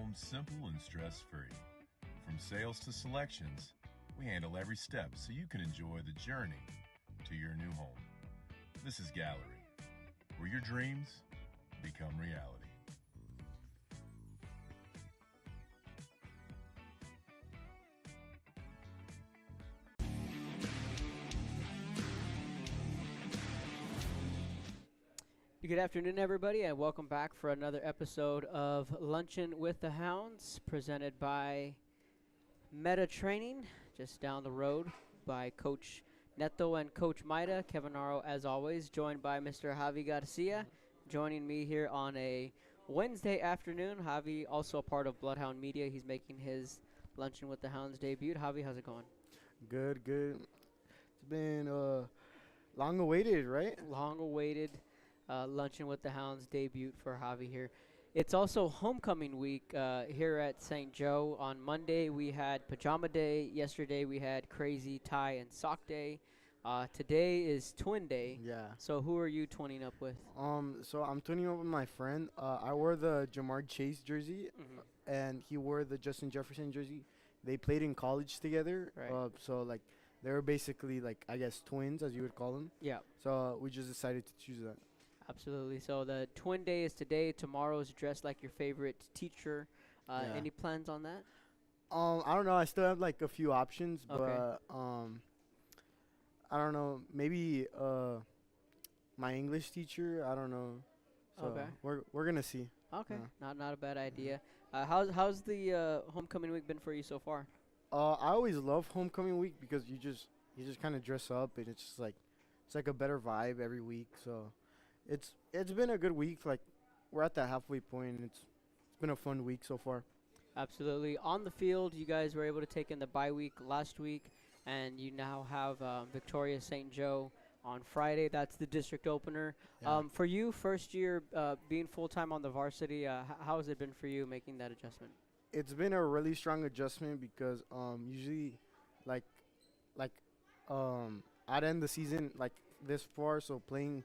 home simple and stress-free. From sales to selections, we handle every step so you can enjoy the journey to your new home. This is Gallery, where your dreams become reality. Good afternoon, everybody, and welcome back for another episode of Luncheon with the Hounds, presented by Meta Training, just down the road by Coach Neto and Coach Maida. Kevin Naro, as always, joined by Mr. Javi Garcia, joining me here on a Wednesday afternoon. Javi, also a part of Bloodhound Media. He's making his Luncheon with the Hounds debut. Javi, how's it going? Good. It's been long awaited, right? Long awaited. Luncheon with the Hounds debut for Javi here. It's also homecoming week here at St. Joe. On Monday, we had Pajama Day. Yesterday, we had Crazy Tie and Sock Day. Today is Twin Day. Yeah. So who are you twinning up with? So I'm twinning up with my friend. I wore the Jamar Chase jersey, and he wore the Justin Jefferson jersey. They played in college together. Right. So, like, they were basically, like, I guess, twins, as you would call them. Yeah. So we just decided to choose that. Absolutely. So the Twin Day is today. Tomorrow is dressed like your favorite teacher. Yeah. Any plans on that? I don't know. I still have, like, a few options, Okay. but I don't know. Maybe my English teacher. I don't know. So Okay. we're gonna see. Okay. Yeah. Not a bad idea. How's the homecoming week been for you so far? I always love homecoming week because you just kind of dress up and it's just like it's like a better vibe every week. So it's been a good week. Like we're at the halfway point. And it's been a fun week so far. Absolutely. On the field, you guys were able to take in the bye week last week, and you now have Victoria St. Joe on Friday. That's the district opener. Yeah. For you, first year being full-time on the varsity, how has it been for you making that adjustment? It's been a really strong adjustment because usually like I'd end the season like this far, so playing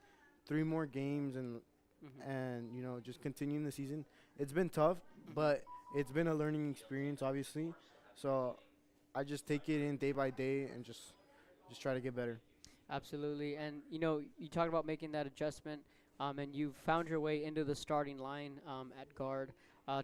3 more games and just continuing the season. It's been tough, but it's been a learning experience, obviously. So I just take it in day by day and just try to get better. Absolutely. And, you talked about making that adjustment, and you found your way into the starting line at guard.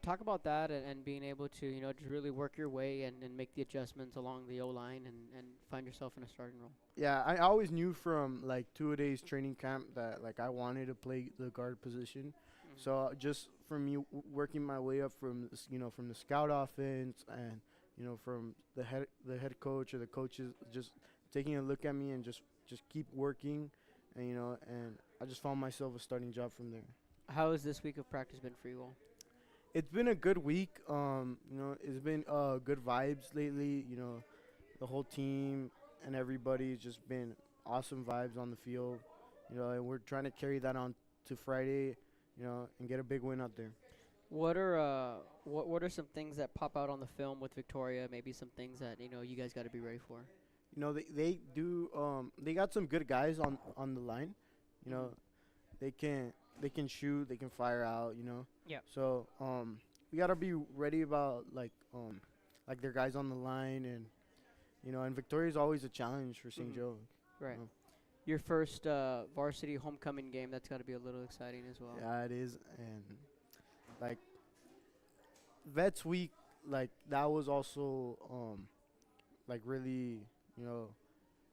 Talk about that and being able to, just really work your way and make the adjustments along the O-line and find yourself in a starting role. Yeah, I always knew from, like, 2-a-days training camp that, like, I wanted to play the guard position. So just from me working my way up from, from the scout offense and, from the head coach or the coaches just taking a look at me and just keep working and, and I just found myself a starting job from there. How has this week of practice been for you all? It's been a good week. It's been good vibes lately. The whole team and everybody's just been awesome vibes on the field. And we're trying to carry that on to Friday, and get a big win out there. What are what are some things that pop out on the film with Victoria? Maybe some things that you guys got to be ready for. They do. They got some good guys on the line. They can shoot. They can fire out. Yeah. So we gotta be ready about like their guys on the line and and Victoria's always a challenge for St. Joe. Right. Your first varsity homecoming game. That's got to be a little exciting as well. Yeah, it is. And like Vets Week, like that was also like really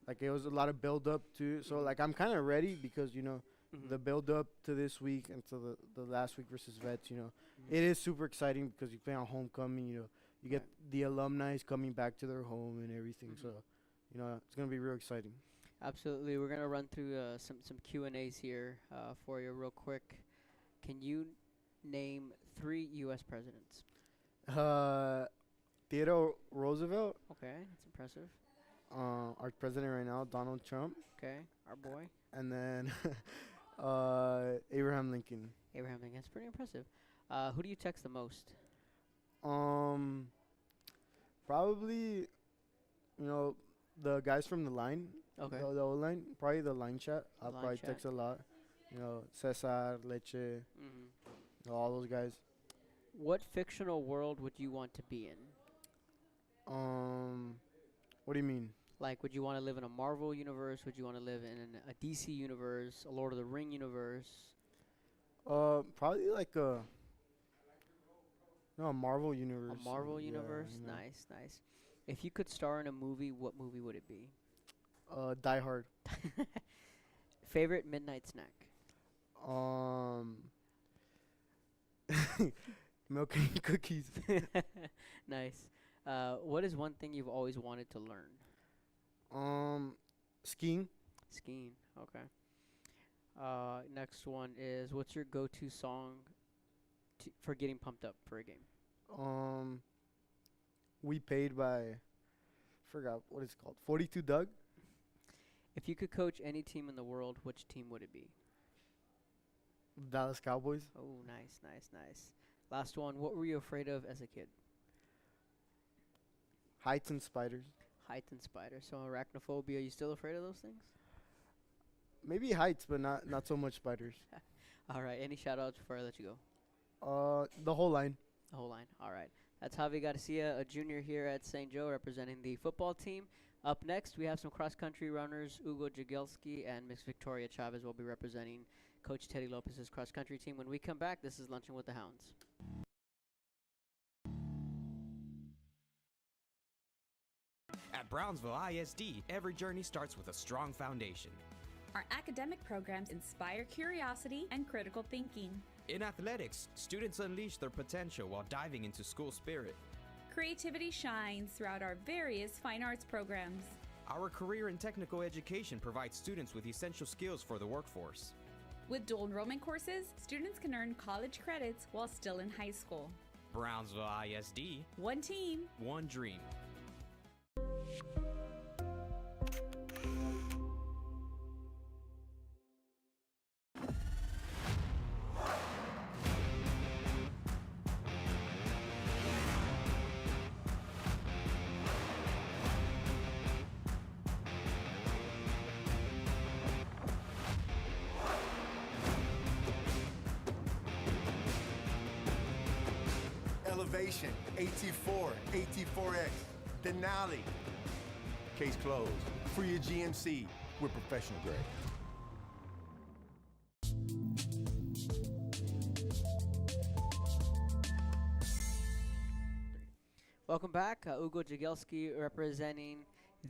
like it was a lot of build up to. So like I'm kind of ready because the build up to this week and to the last week versus Vets, it is super exciting because you play on homecoming, you get the alumni coming back to their home and everything. So, it's going to be real exciting. Absolutely. We're going to run through some Q&As here for you real quick. Can you name 3 U.S. presidents? Theodore Roosevelt. Okay, that's impressive. Our president right now, Donald Trump. Okay, our boy. And then Abraham Lincoln. Abraham Lincoln. That's pretty impressive. Who do you text the most? Probably, the guys from the line. Okay. The O-line. Probably the line chat. I'll Line probably chat. text a lot. Cesar, Leche, all those guys. What fictional world would you want to be in? Um, what do you mean? Like, would you want to live in a Marvel universe? Would you want to live in a DC universe, a Lord of the Ring universe? Probably like a no a Marvel universe. A Marvel Yeah, universe? you know. Nice, nice. If you could star in a movie, what movie would it be? Die Hard. Favorite midnight snack? Um, milk and cookies. Nice. What is one thing you've always wanted to learn? Skiing. Skiing. Okay. Next one is what's your go-to song for getting pumped up for a game? Um, we paid by forgot what it's called. 42 Doug. If you could coach any team in the world, which team would it be? Dallas Cowboys. Oh, nice, nice, nice. Last one. What were you afraid of as a kid? Heights and spiders. Heights and spiders. So arachnophobia. You still afraid of those things? Maybe heights, but not so much spiders. All right. Any shout-outs before I let you go? The whole line. The whole line. All right. That's Javi Garcia, a junior here at St. Joe, representing the football team. Up next, we have some cross-country runners. Ugo Jagielski and Miss Victoria Chavez will be representing Coach Teddy Lopez's cross-country team. When we come back, this is Luncheon with the Hounds. At Brownsville ISD, every journey starts with a strong foundation. Our academic programs inspire curiosity and critical thinking. In athletics, students unleash their potential while diving into school spirit. Creativity shines throughout our various fine arts programs. Our career and technical education provides students with essential skills for the workforce. With dual enrollment courses, students can earn college credits while still in high school. Brownsville ISD, One team, one dream. Elevation, AT4, AT4X, Denali. Case closed. Free your GMC. We're professional grade. Welcome back. Ugo Jagielski representing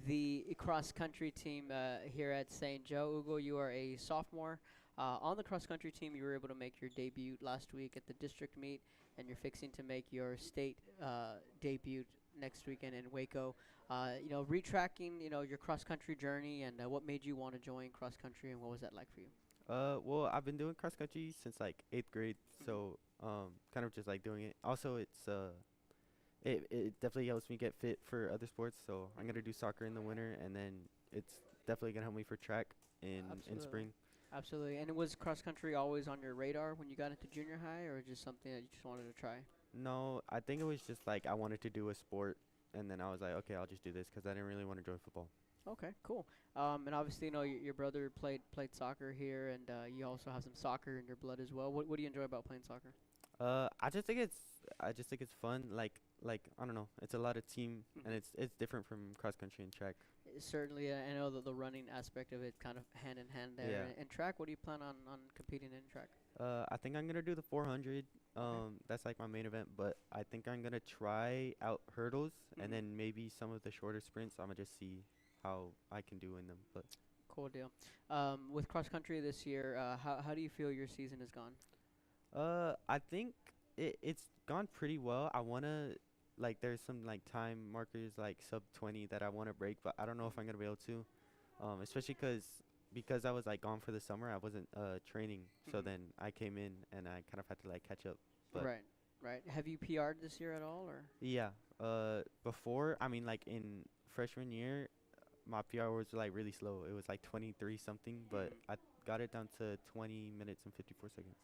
the cross-country team here at St. Joe. Ugo, you are a sophomore. On the cross-country team, you were able to make your debut last week at the district meet, and you're fixing to make your state debut next weekend in Waco. Retracking, your cross-country journey, and what made you want to join cross-country, and what was that like for you? Well, I've been doing cross country since like 8th grade, so kind of just like doing it. Also, it definitely helps me get fit for other sports. So I'm gonna do soccer in the winter, and then it's definitely gonna help me for track in spring. Absolutely. And was cross-country always on your radar when you got into junior high, or just something that you just wanted to try? No, I think it was just like I wanted to do a sport, and then I was like, okay, I'll just do this because I didn't really want to join football. Okay, cool. And obviously, your brother played soccer here, and you also have some soccer in your blood as well. What do you enjoy about playing soccer? I just think it's fun. Like I don't know, it's a lot of team, and it's different from cross country and track. Certainly, I know that the running aspect of it kind of hand in hand there. Yeah. And track, what do you plan on competing in track? I think I'm gonna do the 400. That's like my main event, but I think I'm gonna try out hurdles and then maybe some of the shorter sprints. I'm gonna just see how I can do in them. But Cool deal. With cross country this year, how do you feel your season has gone? I think it's gone pretty well. I wanna there's some like time markers like sub 20 that I wanna break, but I don't know if I'm gonna be able to. Especially because I was like gone for the summer. I wasn't training, so then I came in and I kind of had to like catch up. But Right. Have you PR'd this year at all, or? yeah, before I mean like in freshman year, my PR was like really slow. It was like 23 something, but I got it down to 20 minutes and 54 seconds.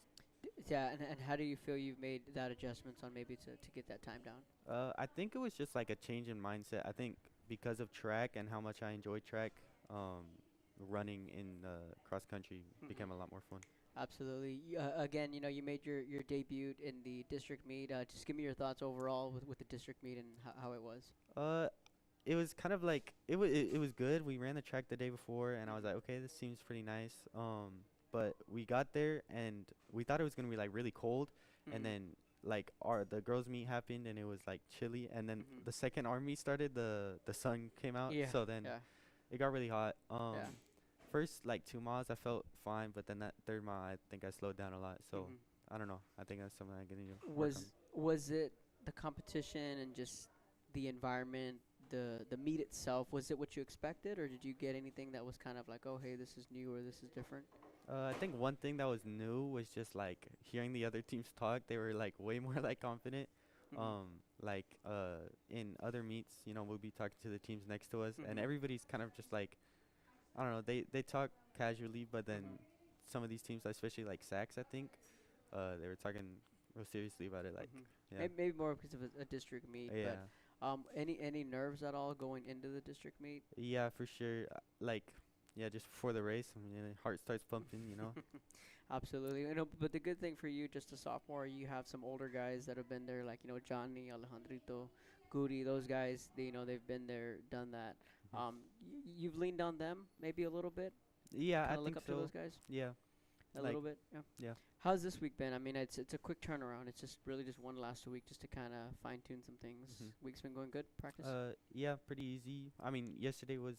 Yeah, and how do you feel you've made that adjustments on maybe to get that time down? I think it was just like a change in mindset. I think because of track and how much I enjoy track, running in cross country became a lot more fun. Absolutely. Again, you made your debut in the district meet. Just give me your thoughts overall with the district meet and how it was. Uh, it was kind of like it was good. We ran the track the day before, and I was like, okay, this seems pretty nice. But we got there and we thought it was gonna be like really cold, and Mhm. then like the girls' meet happened and it was like chilly, and then Mhm. the second our meet started, the sun came out, Yeah. so then Yeah. it got really hot. Yeah. First like 2 miles I felt fine, but then that third mile I think I slowed down a lot. So Mhm. I don't know. I think that's something I can need to work on. Was it the competition and just the environment, the meet itself? Was it what you expected, or did you get anything that was kind of like, oh, hey, this is new or this is different? I think one thing that was new was just like hearing the other teams talk. They were like way more like confident. Mhm. Like in other meets, we'll be talking to the teams next to us, and Mhm. everybody's kind of just like, I don't know. They talk casually, but then Mhm. some of these teams, especially like Saks, I think, they were talking real seriously about it. Like, Mhm. yeah, Maybe more because of a district meet, but yeah, any nerves at all going into the district meet? yeah, for sure. Like, yeah, just before the race, I mean, heart starts pumping. Absolutely. But the good thing for you, just a sophomore, you have some older guys that have been there, like Johnny, Alejandrito, Guri. Those guys, they've been there, done that. Mhm. You've leaned on them maybe a little bit. Yeah, I Kind of look think up to so. those guys Yeah, a like, little bit. Yeah. yeah. How's this week been? I mean, it's a quick turnaround. It's just really just one last week just to kind of fine tune some things. Mhm. Week's been going good. Practice. Yeah, pretty easy. I mean, yesterday was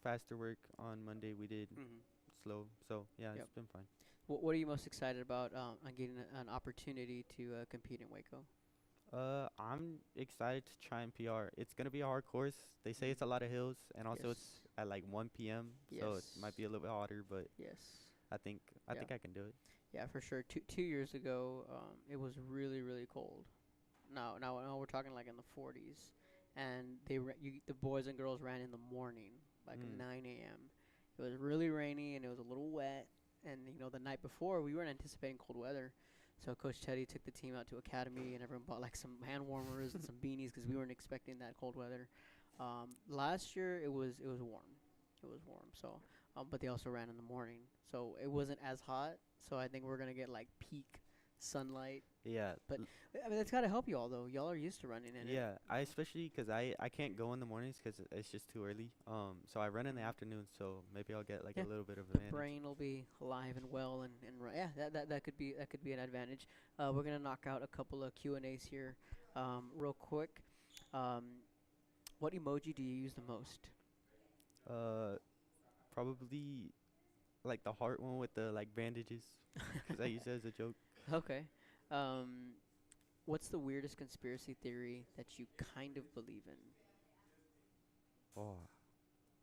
faster work. On Monday we did Mhm. slow. So yeah, Yep. it's been fine. What are you most excited about on getting an opportunity to compete in Waco? I'm excited to try and PR. It's gonna be a hard course. They say Mhm. it's a lot of hills, and also it's Yes. at like 1 p.m. So it Yes. might be a little bit hotter, but Yes. I Yeah. think I can do it. Yeah, for sure. Two years ago, it was really really cold. Now we're talking like in the 40s, and the boys and girls ran in the morning, like Mm. 9 a.m. It was really rainy and it was a little wet, and the night before we weren't anticipating cold weather, so Coach Teddy took the team out to Academy, and everyone bought like some hand warmers and some beanies because we weren't expecting that cold weather. Last year it was warm, So, but they also ran in the morning, so it wasn't as hot. So I think we're gonna get like peak sunlight, Yeah, but I mean, that's got to help you all, though. Y'all are used to running in it. yeah. I especially 'cause I can't go in the mornings 'cause it's just too early. So I run in the Mhm. afternoon, so maybe I'll get like Yeah, a little bit of the advantage. brain will be alive and well, yeah, that could be an advantage. We're gonna knock out a couple of Q&As here, real quick. Um, what emoji do you use the most? Uh, Probably like the heart one with the like bandages, 'cause I use it as a joke. Okay. Um, what's the weirdest conspiracy theory that you kind of believe in? Oh,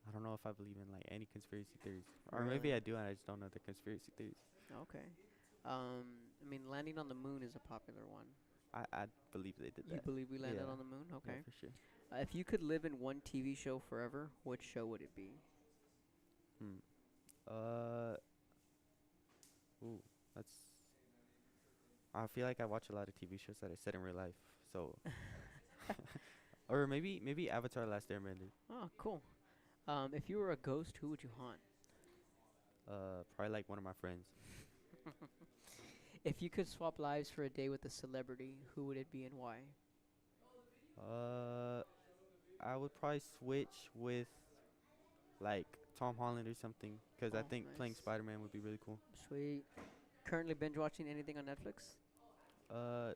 I don't know if I believe in like any conspiracy theories, or maybe Really? I do and I just don't know the conspiracy theories. Okay. I mean, landing on the moon is a popular one. I believe they did You that. believe we landed Yeah, on the moon? yeah, Okay. for sure. If you could live in one TV show forever, which show would it be? Hmm. Uh. Ooh, that's. I feel like I watch a lot of TV shows that I said in real life, so. Or maybe Avatar: Last Airbender. Oh, cool. If you were a ghost, who would you haunt? Probably like one of my friends. If you could swap lives for a day with a celebrity, who would it be and why? Uh, I would probably switch with like Tom Holland or something, 'cause I Oh, think playing nice. Spider-Man would be really cool. Sweet. Currently binge watching anything on Netflix?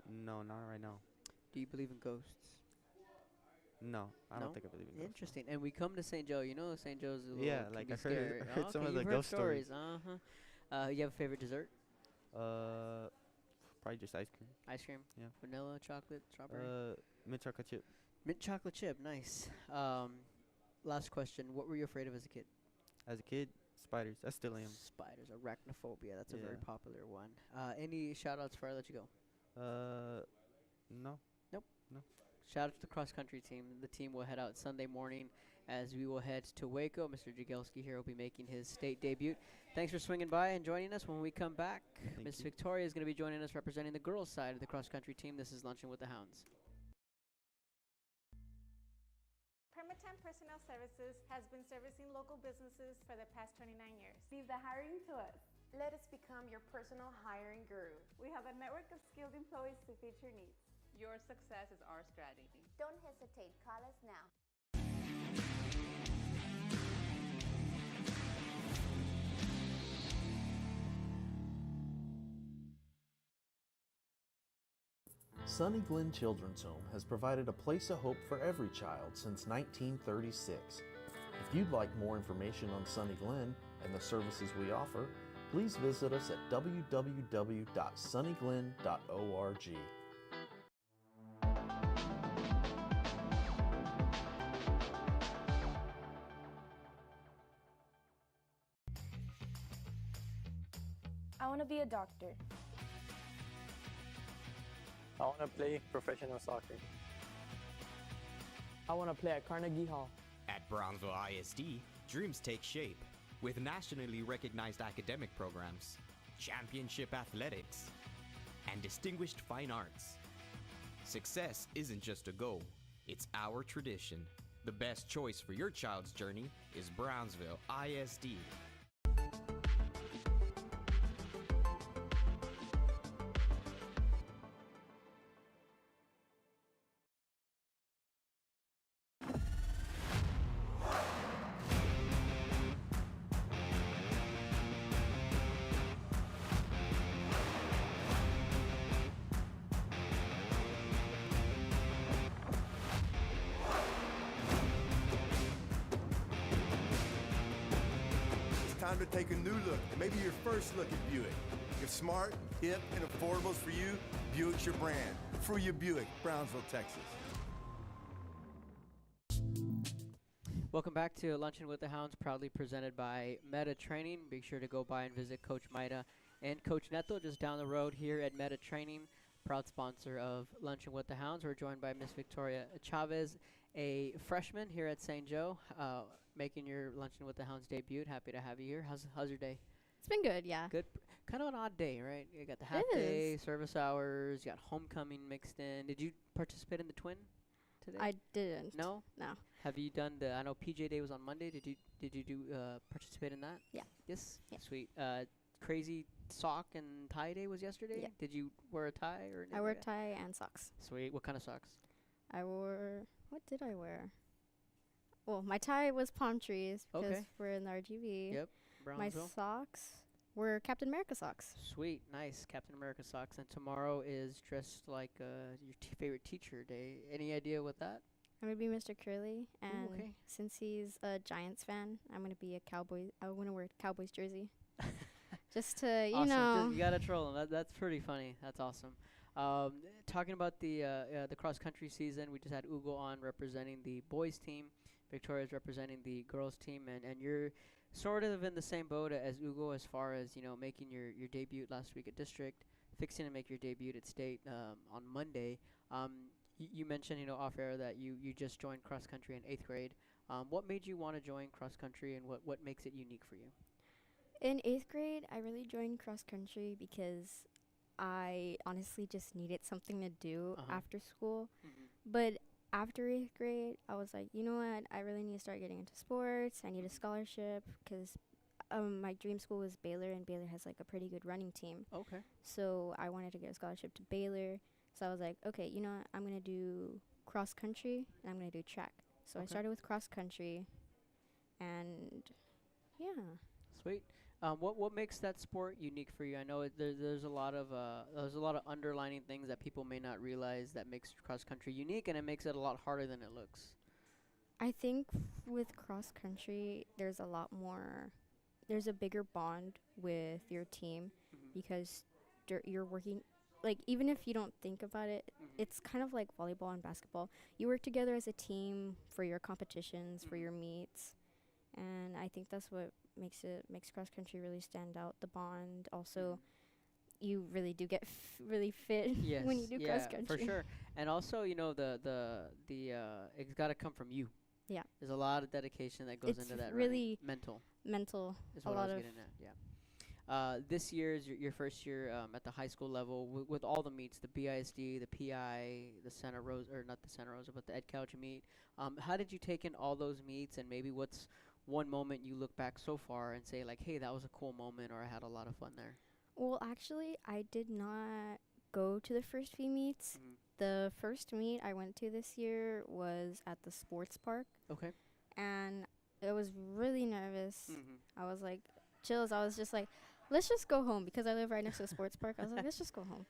No, not right now. Do you believe in ghosts? No, I don't No? think I believe in ghosts. Interesting. And we come to St. Joe. St. Joe's is a little Yeah, can like be I heard, scary. I heard some Okay, of you've the heard ghost stories. Uh-huh. You have a favorite dessert? Uh, Probably just ice cream. Ice cream? Yeah. Vanilla, chocolate, strawberry? Mint chocolate chip. Mint chocolate chip. Nice. Last question. What were you afraid of as a kid? As a kid, spiders. I still am. Spiders, arachnophobia. That's a very Yeah. popular one. Any shout outs before I let you go? No. Nope. No. Shout out to the cross country team. The team will head out Sunday morning as we will head to Waco. Mr. Jagelski here will be making his state debut. Thanks for swinging by and joining us. When we come back, Thank Miss you. Victoria is going to be joining us representing the girls' side of the cross country team. This is Luncheon with the Hounds. Permatemp Personnel Services has been servicing local businesses for the past 29 years. Leave the hiring to us. Let us become your personal hiring guru. We have a network of skilled employees to fit your needs. Your success is our strategy. Don't hesitate. Call us now. Sunny Glen Children's Home has provided a place of hope for every child since 1936. If you'd like more information on Sunny Glen and the services we offer, please visit us at www.sunnyglen.org. I want to be a doctor. I want to play professional soccer. I want to play at Carnegie Hall. At Brownsville ISD, dreams take shape with nationally recognized academic programs, championship athletics, and distinguished fine arts. Success isn't just a goal, it's our tradition. The best choice for your child's journey is Brownsville ISD. Time to take a new look, maybe your first look at Buick. If smart, hip, and affordable is for you, Buick's your brand. Fruya Buick, Brownsville, Texas. Welcome back to Luncheon with the Hounds, proudly presented by Meta Training. Be sure to go by and visit Coach Maida and Coach Neto just down the road here at Meta Training, proud sponsor of Luncheon with the Hounds. We're joined by Miss Victoria Chavez, a freshman here at St. Joe, making your Luncheon with the Hounds debut. Happy to have you here. How's your day? It's been good, yeah. Good. Kind of an odd day, right? You got the half day, service hours, you got homecoming mixed in. Did you participate in the twin today? I didn't. No? No. Have you done the, I know PJ Day was on Monday. Did you participate in that? Yeah. Yes? Yeah. Sweet. Crazy sock and tie day was yesterday? Yeah. Did you wear a tie or anything? I wore tie and socks. Sweet. What kind of socks? I wore, what did I wear? Well, my tie was palm trees because we're in the RGV. Yep. My socks were Captain America socks. Sweet. Nice. Captain America socks. And tomorrow is dressed like your favorite teacher day. Any idea what that? I'm going to be Mr. Curly. And okay. Since he's a Giants fan, I'm going to be a Cowboy. I want to wear a Cowboys jersey. Just to, you know. You got to troll him. That's pretty funny. That's awesome. Talking about the cross-country season, we just had Ugo on representing the boys team. Victoria's representing the girls team, and you're sort of in the same boat as Ugo as far as, you know, making your debut last week at district, fixing to make your debut at state on Monday. You mentioned, you know, off air that you just joined cross-country in 8th grade. What made you want to join cross-country, and what makes it unique for you? In 8th grade, I really joined cross-country because I honestly just needed something to do after school. But after 8th grade, I was like, you know what? I really need to start getting into sports. I need a scholarship because my dream school was Baylor, and Baylor has like a pretty good running team. Okay. So I wanted to get a scholarship to Baylor. So I was like, okay, you know what? I'm going to do cross country and I'm going to do track. So I started with cross country, and yeah. Sweet. What makes that sport unique for you? I know there's a lot of underlining things that people may not realize that makes cross country unique, and it makes it a lot harder than it looks. I think with cross country, there's a lot more. There's a bigger bond with your team because you're working. Like, even if you don't think about it, it's kind of like volleyball and basketball. You work together as a team for your competitions, for your meets, and I think that's what makes cross country really stand out. The bond, also, you really do get really fit when you do cross country. For sure. And also, you know, the it's got to come from you. Yeah. There's a lot of dedication that goes into that. Really mental is what a lot I was of getting at. Yeah. This year is your first year at the high school level with all the meets, the BISD, the PI, the Santa Rosa, or not the Santa Rosa, but the Ed Couch meet. How did you take in all those meets, and maybe what's one moment you look back so far and say like, hey, that was a cool moment, or I had a lot of fun there? Well, actually, I did not go to the first few meets. Mhm. The first meet I went to this year was at the sports park, Okay. and I was really nervous. Mhm. I was like, chills. I was just like, let's just go home because I live right next to the sports park. I was like, let's just go home.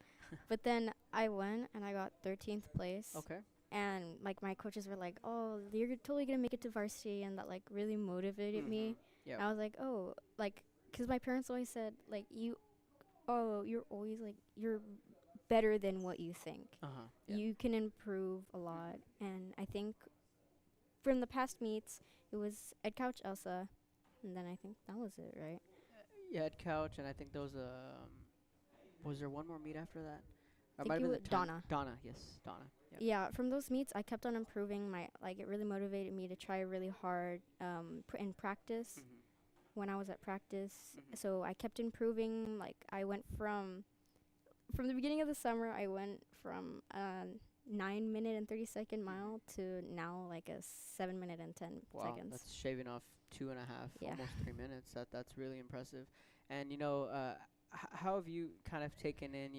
But then I went and I got 13th place. Okay. And like my coaches were like, "Oh, you're totally gonna make it to varsity," and that like really motivated me. Yeah. And I was like, "Oh, like, 'cause my parents always said like you're always like you're better than what you think. Yeah. You can improve a lot." And I think from the past meets, it was Ed Couch Elsa, and then I think that was it, right? Yeah, Ed Couch, and I think there was there one more meet after that? Or Think might have it been wa- the time- Donna. Donna, yes, Donna. Yep. Yeah, from those meets, I kept on improving my like. It really motivated me to try really hard in practice. Mhm. When I was at practice, Mhm. so I kept improving. Like I went from the beginning of the summer, I went from 9 minute and 30 second mile to now like a 7 minute and 10 Wow, seconds. that's shaving off 2.5, Yeah. almost 3 minutes. That's really impressive. And how have you kind of taken in?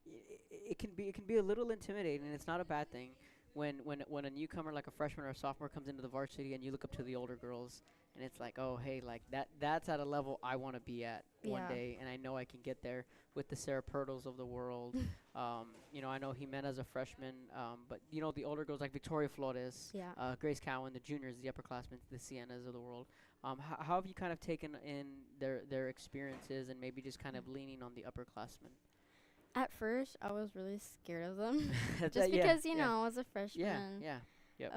It can be a little intimidating. It's not a bad thing when a newcomer like a freshman or a sophomore comes into the varsity and you look up to the older girls and it's like, oh hey, like that's at a level I want to be at one Yeah. day, and I know I can get there with the Sarah Pirtles of the world. I know Jimena's a freshman, but the older girls like Victoria Flores, Yeah. Grace Cowan, the juniors, the upperclassmen, the Siennas of the world. How have you kind of taken in their experiences and maybe just kind of leaning on the upperclassmen? At first, I was really scared of them, That- just yeah, because yeah. I was a freshman. Yeah. Yep.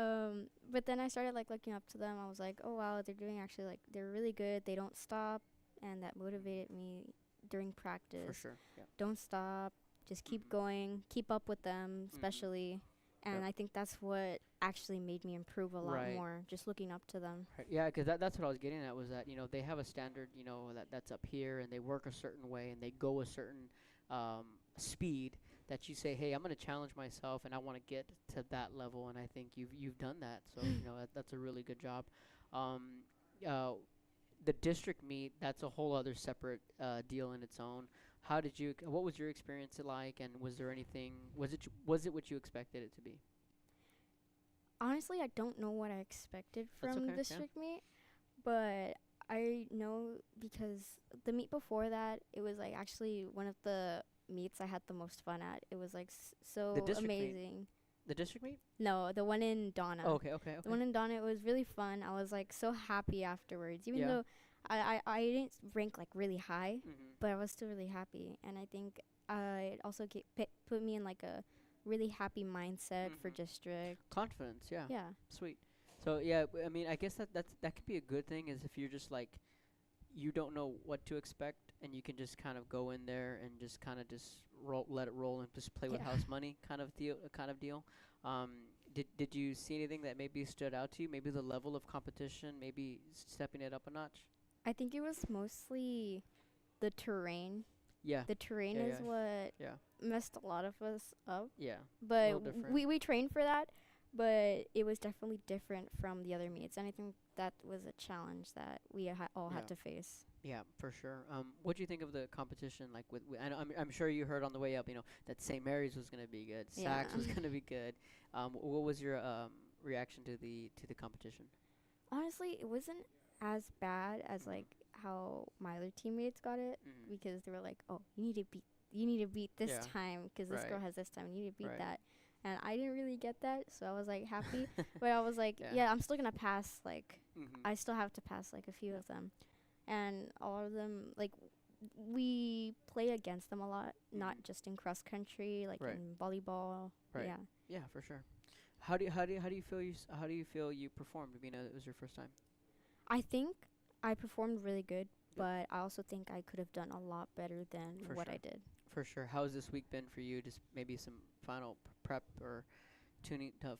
But then I started like looking up to them. I was like, oh wow, they're doing actually like they're really good. They don't stop, and that motivated me during practice. For sure. Yeah. Don't stop. Just keep Mhm. going. Keep up with them, Mhm. especially. And Yep. I think that's what actually made me improve a lot Right. more. Just looking up to them. Right. Yeah, 'cause that's what I was getting at was that they have a standard that's up here, and they work a certain way and they go a certain speed that you say, hey, I'm going to challenge myself and I want to get to that level, and I think you've done that. So that's a really good job. The district meet, that's a whole other separate deal in its own. What was your experience like, and was there anything? Was it what you expected it to be? Honestly, I don't know what I expected That's from okay, yeah. district meet, but I know because the meet before that, it was like actually one of the meets I had the most fun at. It was like so The district meet? amazing. The district meet? No, the one in Donna. Oh, okay. The one in Donna, it was really fun. I was like so happy afterwards, even Yeah. though I didn't rank like really high, Mhm. but I was still really happy. And I think it also put me in like a really happy mindset for Mhm. district. Confidence, yeah. Yeah. Sweet. So yeah, I mean, I guess that could be a good thing, is if you're just like you don't know what to expect and you can just kind of go in there and just kind of just let it roll and just play with Yeah. house money kind of deal. Did you see anything that maybe stood out to you? Maybe the level of competition, maybe stepping it up a notch? I think it was mostly the terrain. Yeah. The terrain Yeah, is yeah. what Yeah. messed a lot of us up. Yeah. But little different. we trained for that, but it was definitely different from the other meets, and I think that was a challenge that we all Yeah. had to face. Yeah, for sure. What do you think of the competition? Like I know, I'm sure you heard on the way up, that St. Mary's was going to be good, Saks Yeah. was going to be good. What was your reaction to the competition? Honestly, it wasn't as bad as Mhm. like how my other teammates got it, Mhm. because they were like, "Oh, you need to beat this Yeah. time because this girl Right. has this time. You need to beat Right. that." And I didn't really get that, so I was like happy, but I was like, Yeah. "Yeah, I'm still gonna pass. Like, Mhm. I still have to pass like a few of them." And all of them, like, we play against them a lot, not just in cross country, like Right. in volleyball. Right. Yeah. Yeah, for sure. How do you feel you performed? It was your first time. I think I performed really good, but I also think I could have done a lot better than For what sure. I did. For sure. How's this week been for you? Just maybe some final prep or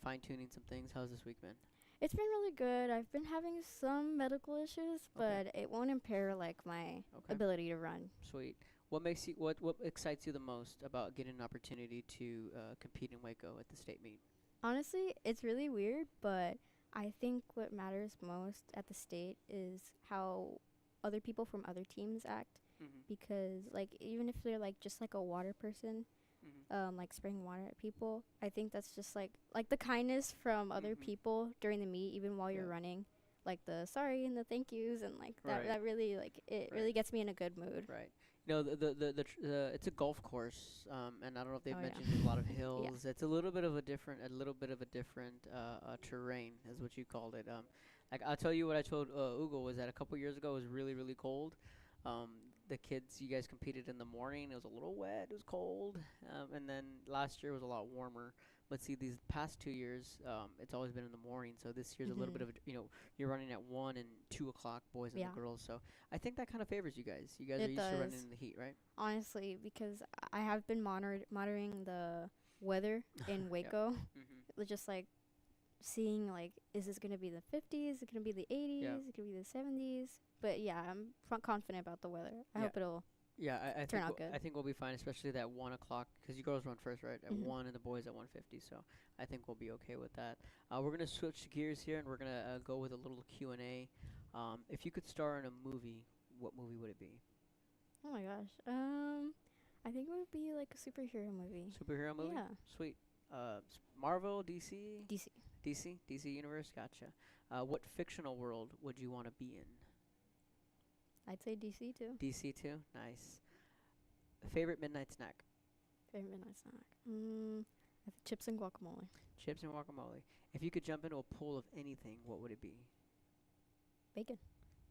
fine tuning some things. How's this week been? It's been really good. I've been having some medical issues, Okay. but it won't impair like my Okay. ability to run. Sweet. What excites you the most about getting an opportunity to compete in Waco at the state meet? Honestly, it's really weird, but I think what matters most at the state is how other people from other teams act. Because like even if they're like just like a water person, like spraying water at people, I think that's just like the kindness from other people during the meet, even while you're running, like the sorry and the thank yous and like that really like it really gets me in a good mood. Right. You know, it's a golf course, and I don't know if they've mentioned there's a lot of hills. It's a little bit of a different terrain, is what you called it. Like I'll tell you what I told Ugo was that a couple years ago it was really really cold. The kids, you guys competed in the morning. It was a little wet. It was cold, and then last year was a lot warmer. But see, these past 2 years, it's always been in the morning. So this year's a little bit of you're running at 1 and 2 o'clock, boys and the girls. So I think that kind of favors you guys. You guys are used to running in the heat, right? Honestly, because I have been monitoring the weather in Waco, just like seeing like, is this gonna be the 50s? Is it gonna be the 80s? Is it gonna be the 70s? But yeah, I'm confident about the weather. I hope it'll I turn out good. I think we'll be fine, especially that 1 o'clock, because you girls run first, right? At 1 and the boys at 1:50. So I think we'll be okay with that. We're gonna switch gears here, and we're gonna go with a little Q&A. If you could star in a movie, what movie would it be? Oh my gosh. I think it would be like a superhero movie. Superhero movie? Yeah. Sweet. Marvel, DC? DC. DC Universe? Gotcha. What fictional world would you want to be in? I'd say DC too. DC too? Nice. Favorite midnight snack? Favorite midnight snack? Chips and guacamole. Chips and guacamole. If you could jump into a pool of anything, what would it be? Bacon.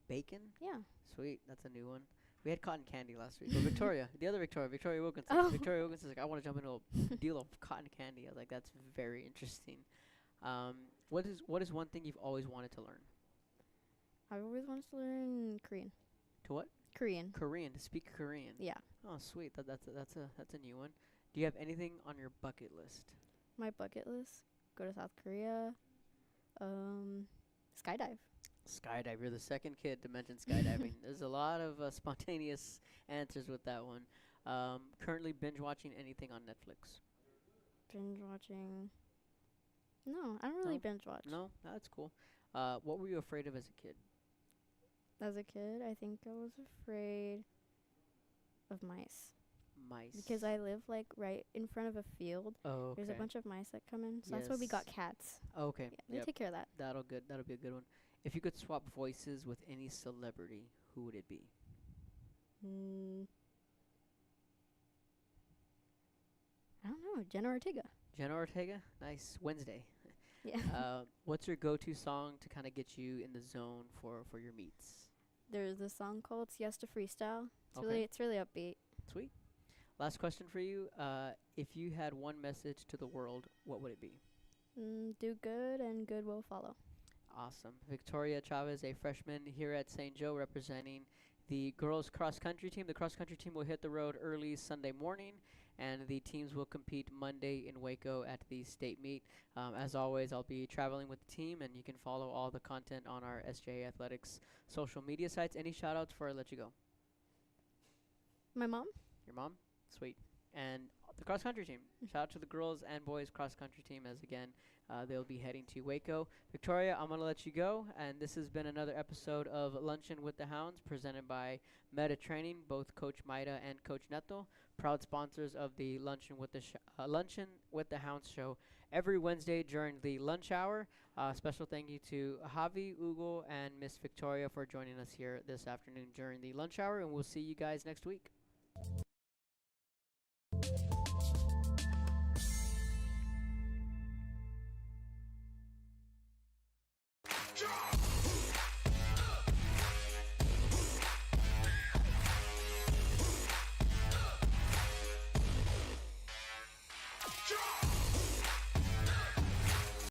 Bacon? Yeah. Sweet. That's a new one. We had cotton candy last week. But Victoria, the other Victoria Wilkins. Victoria Wilkins is like, I want to jump into a deal of cotton candy. I was like, that's very interesting. What is one thing you've always wanted to learn? I always wanted to learn Korean. To what? Korean. Korean, to speak Korean. Yeah. Oh, sweet. That's a new one. Do you have anything on your bucket list? My bucket list: go to South Korea, skydive. Skydive. You're the second kid to mention skydiving. There's a lot of spontaneous answers with that one. Currently binge watching anything on Netflix? Binge watching? No, I don't really binge watch. No, that's cool. What were you afraid of as a kid? As a kid, I think I was afraid of mice. Mice. Because I live like right in front of a field. Oh, okay. There's a bunch of mice that come in, so that's why we got cats. Okay. Yeah, they take care of that. That'll be a good one. If you could swap voices with any celebrity, who would it be? I don't know. Jenna Ortega. Jenna Ortega? Nice. Wednesday. Yeah. What's your go-to song to kind of get you in the zone for your meets? There's a song called Siesta Freestyle. It's really upbeat. Sweet. Last question for you. If you had one message to the world, what would it be? Do good and good will follow. Awesome. Victoria Chavez, a freshman here at St. Joe, representing the girls cross-country team. The cross-country team will hit the road early Sunday morning, and the teams will compete Monday in Waco at the state meet. As always, I'll be traveling with the team, and you can follow all the content on our SJ Athletics social media sites. Any shout-outs before I let you go? My mom. Your mom? Sweet. And the cross-country team. Shout out to the girls and boys cross-country team, as again, they'll be heading to Waco. Victoria, I'm going to let you go, and this has been another episode of Luncheon with the Hounds, presented by Meta Training, both Coach Maida and Coach Neto, proud sponsors of the Luncheon with the Hounds show every Wednesday during the lunch hour. Special thank you to Javi, Ugo, and Miss Victoria for joining us here this afternoon during the lunch hour, and we'll see you guys next week.